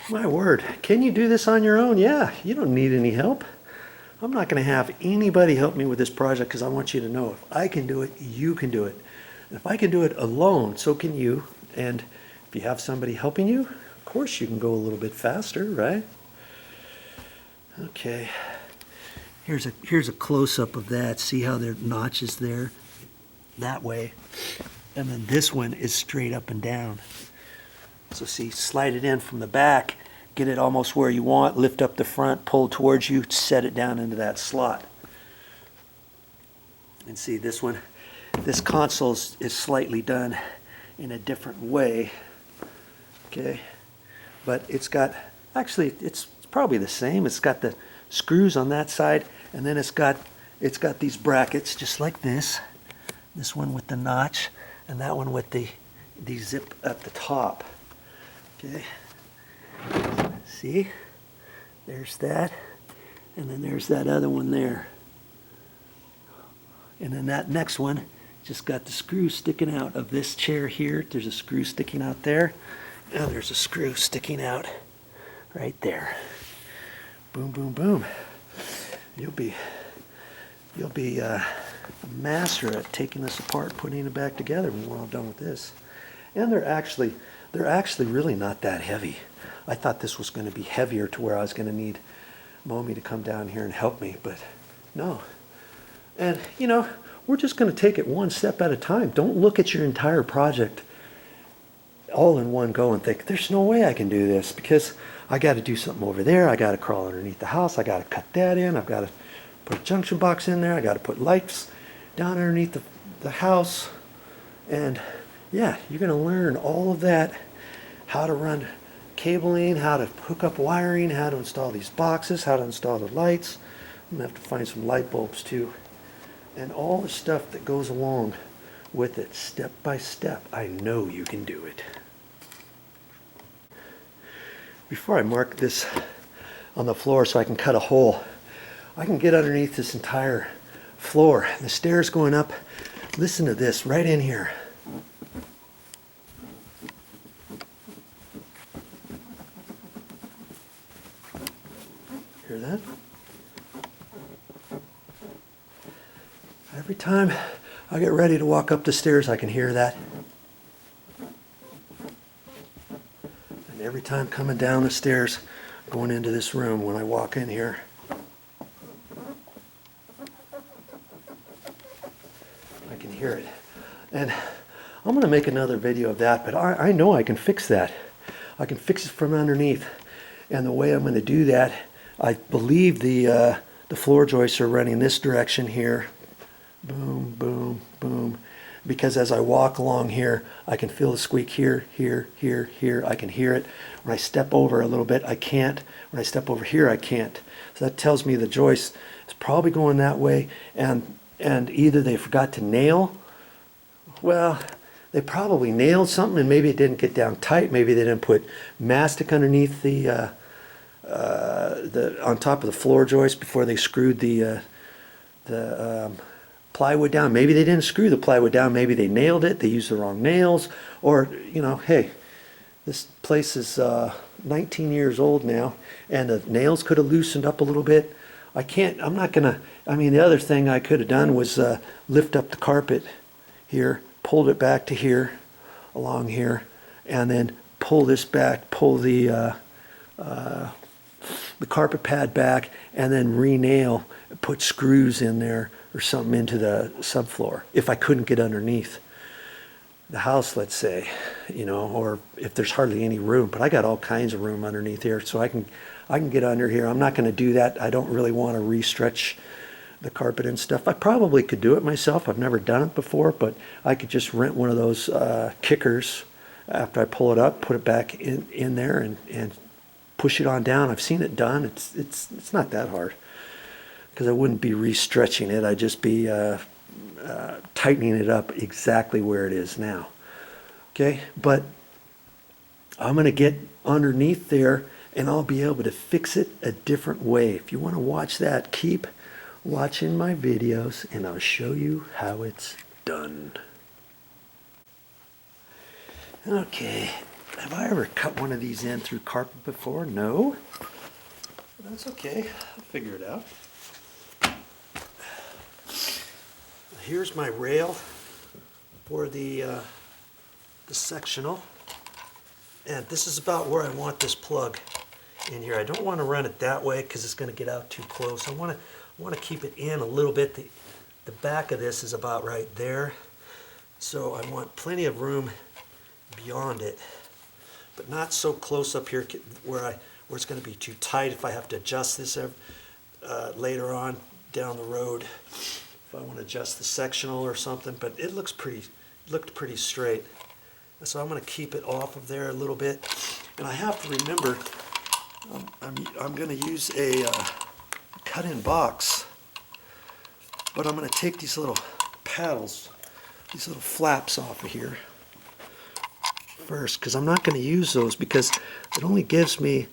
My word, can you do this on your own? Yeah, you don't need any help. I'm not going to have anybody help me with this project because I want you to know if I can do it, you can do it. And if I can do it alone, so can you. And if you have somebody helping you, of course you can go a little bit faster, right? Okay, here's a close-up of that. See how there are notches there? That way. And then this one is straight up and down. So see, slide it in from the back, get it almost where you want, lift up the front, pull towards you, set it down into that slot. And see this one, this console is slightly done in a different way, okay? But it's got, actually it's probably the same. It's got the screws on that side, and then it's got these brackets just like this. This one with the notch, and that one with the zip at the top. Okay, see, there's that, and then there's that other one there, and then that next one just got the screw sticking out of this chair here. There's a screw sticking out there, and there's a screw sticking out right there. Boom, boom, boom. You'll be a master at taking this apart, putting it back together when we're all done with this. And they're actually really not that heavy. I thought this was going to be heavier to where I was going to need Mommy to come down here and help me, but no. And you know, we're just going to take it one step at a time. Don't look at your entire project all in one go and think, there's no way I can do this because I got to do something over there. I got to crawl underneath the house. I got to cut that in. I've got to put a junction box in there. I got to put lights down underneath the house. And yeah, you're going to learn all of that, how to run cabling, how to hook up wiring, how to install these boxes, how to install the lights. I'm going to have to find some light bulbs too. And all the stuff that goes along with it, step by step. I know you can do it. Before I mark this on the floor so I can cut a hole, I can get underneath this entire floor. The stairs going up, listen to this right in here. Hear that? Every time I get ready to walk up the stairs, I can hear that. And every time coming down the stairs, going into this room, when I walk in here, I can hear it. And I'm going to make another video of that, but I know I can fix that. I can fix it from underneath. And the way I'm going to do that, I believe the floor joists are running this direction here. Boom, boom, boom. Because as I walk along here, I can feel the squeak here, here, here, here. I can hear it. When I step over a little bit, I can't. When I step over here, I can't. So that tells me the joist is probably going that way. And either they forgot to nail, well, they probably nailed something and maybe it didn't get down tight. Maybe they didn't put mastic underneath the on top of the floor joist before they screwed the plywood down. Maybe they didn't screw the plywood down. Maybe they nailed it. They used the wrong nails. Or, you know, hey, this place is 19 years old now, and the nails could have loosened up a little bit. I'm not gonna, I mean, the other thing I could have done was lift up the carpet here, pulled it back to here, along here, and then pull this back, pull the carpet pad back, and then re-nail, put screws in there or something into the subfloor if I couldn't get underneath the house, let's say, you know, or if there's hardly any room. But I got all kinds of room underneath here, so I can get under here. I'm not going to do that. I don't really want to re-stretch the carpet and stuff. I probably could do it myself. I've never done it before, but I could just rent one of those kickers after I pull it up, put it back in there and push it on down. I've seen it done. It's not that hard, because I wouldn't be re-stretching it. I'd just be tightening it up exactly where it is now. Okay, but I'm going to get underneath there and I'll be able to fix it a different way. If you want to watch that, keep watching my videos and I'll show you how it's done. Okay, Have I ever cut one of these in through carpet before? No. That's okay. I'll figure it out. Here's my rail for the sectional. And this is about where I want this plug in here. I don't want to run it that way because it's going to get out too close. I want to keep it in a little bit. The back of this is about right there. So I want plenty of room beyond it, but not so close up here where it's going to be too tight if I have to adjust this later on down the road. If I want to adjust the sectional or something, but it looked pretty straight. So I'm going to keep it off of there a little bit. And I have to remember, I'm going to use a cut-in box, but I'm going to take these little paddles, these little flaps off of here first, because I'm not going to use those because it only gives me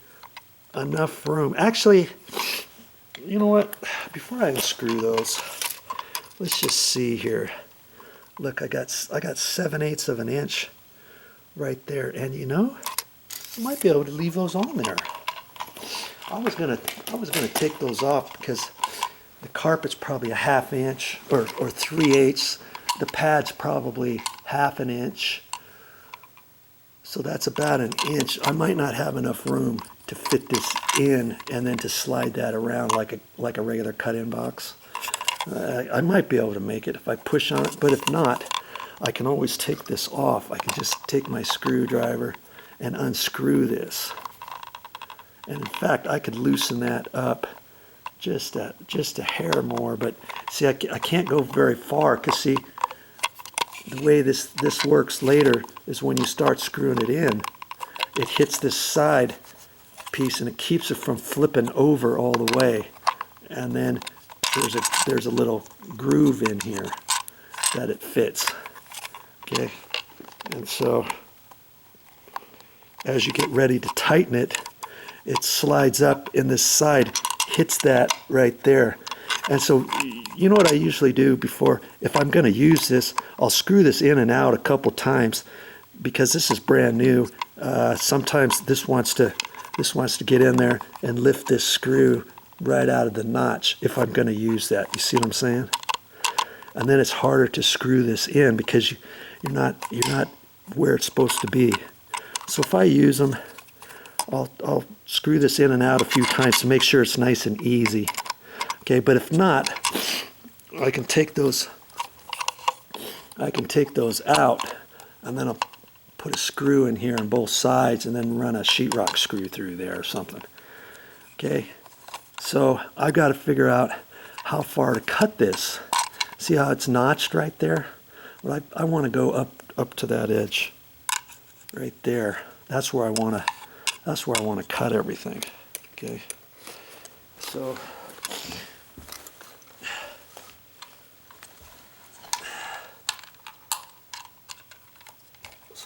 enough room. Actually, you know what? Before I unscrew those, let's just see here. Look, I got 7/8 of an inch right there, and you know, I might be able to leave those on there. I was gonna take those off because the carpet's probably a 1/2 inch or 3/8. The pad's probably 1/2 inch. So that's about an inch. I might not have enough room to fit this in and then to slide that around like a regular cut-in box. I might be able to make it if I push on it, but if not, I can always take this off. I can just take my screwdriver and unscrew this. And in fact, I could loosen that up just a hair more, but see, I can't go very far because see, the way this works later is when you start screwing it in, it hits this side piece and it keeps it from flipping over all the way. And then there's a little groove in here that it fits. Okay, and so as you get ready to tighten it, it slides up in this side, hits that right there. And so you know what I usually do before, if I'm going to use this, I'll screw this in and out a couple times because this is brand new. Sometimes this wants to get in there and lift this screw right out of the notch if I'm going to use that. You see what I'm saying? And then it's harder to screw this in because you're not where it's supposed to be. So if I use them, I'll screw this in and out a few times to make sure it's nice and easy. Okay, but if not, I can take those out, and then I'll put a screw in here on both sides and then run a sheetrock screw through there or something. Okay, so I've got to figure out how far to cut this. See how it's notched right there? Well, I want to go up to that edge right there. That's where I want to cut everything. Okay, so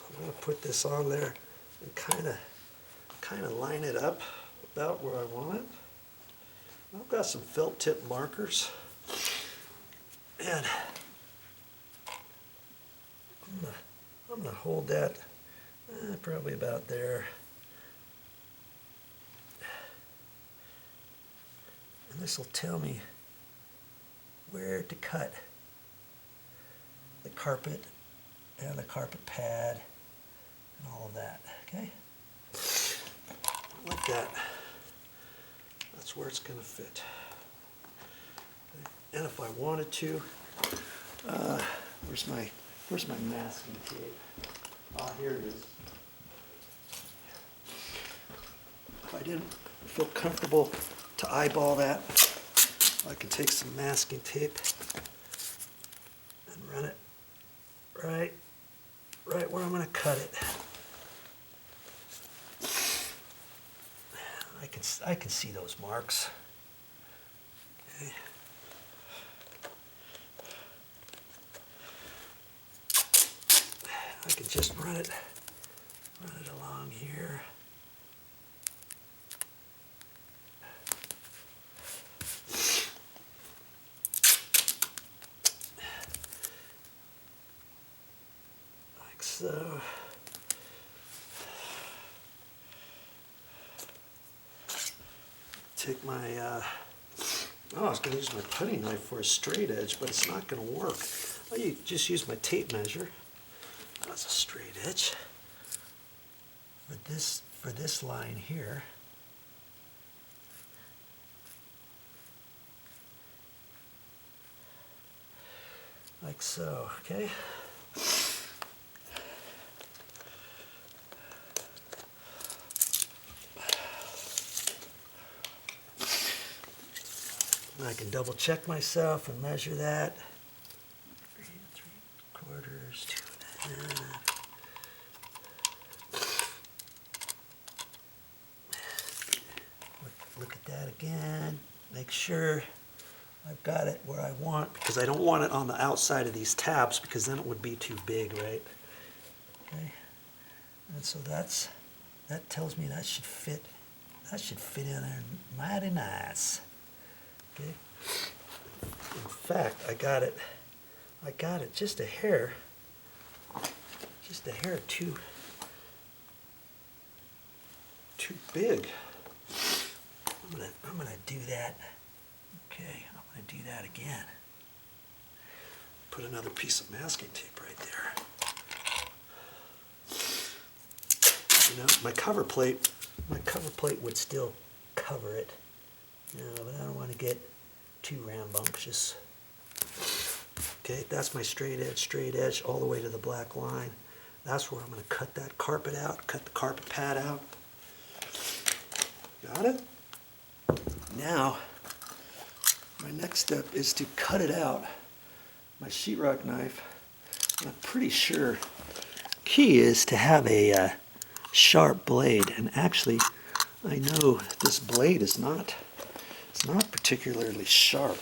I'm going to put this on there and kind of line it up about where I want it. I've got some felt tip markers, and I'm going to hold that probably about there. And this will tell me where to cut the carpet and the carpet pad and all of that. Okay? Like that. That's where it's going to fit. And if I wanted to, where's my masking tape? Ah, here it is. If I didn't feel comfortable to eyeball that, I can take some masking tape and run it right where I'm going to cut it. I can see those marks. Okay. I can just run it along here. Like so. take my, I was going to use my putty knife for a straight edge, but it's not going to work. I'll just use my tape measure. That's a straight edge. For this line here. Like so, okay? I can double check myself and measure that. 3 3/4, 2 1/2. Look at that again. Make sure I've got it where I want, because I don't want it on the outside of these tabs, because then it would be too big, right? Okay. And so that tells me that should fit. That should fit in there mighty nice. Okay. In fact, I got it just a hair too big. I'm gonna do that. Okay, I'm gonna do that again. Put another piece of masking tape right there. You know, my cover plate would still cover it. You know, but I don't want to get too rambunctious. Okay, that's my straight edge all the way to the black line. That's where I'm going to cut that carpet out, cut the carpet pad out. Got it? Now, my next step is to cut it out. My sheetrock knife, I'm pretty sure key is to have a sharp blade, and actually I know this blade is not particularly sharp.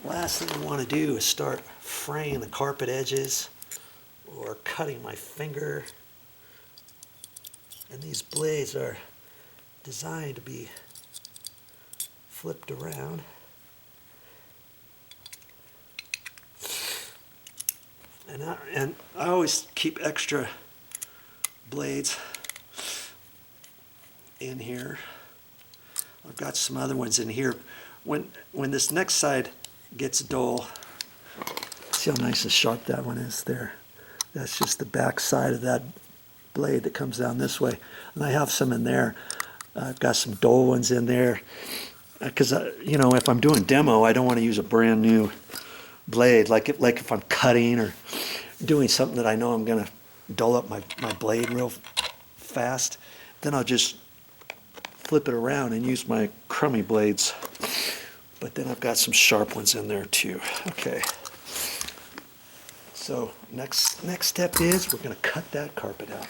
Last thing I want to do is start fraying the carpet edges or cutting my finger. And these blades are designed to be flipped around. And I always keep extra blades in here. I've got some other ones in here. When this next side gets dull, see how nice and sharp that one is there. That's just the back side of that blade that comes down this way. And I have some in there. I've got some dull ones in there. Because, you know, if I'm doing demo, I don't want to use a brand new blade. Like if I'm cutting or doing something that I know I'm going to dull up my blade real fast, then I'll just flip it around and use my crummy blades. But then I've got some sharp ones in there too. Okay. So next step is we're going to cut that carpet out.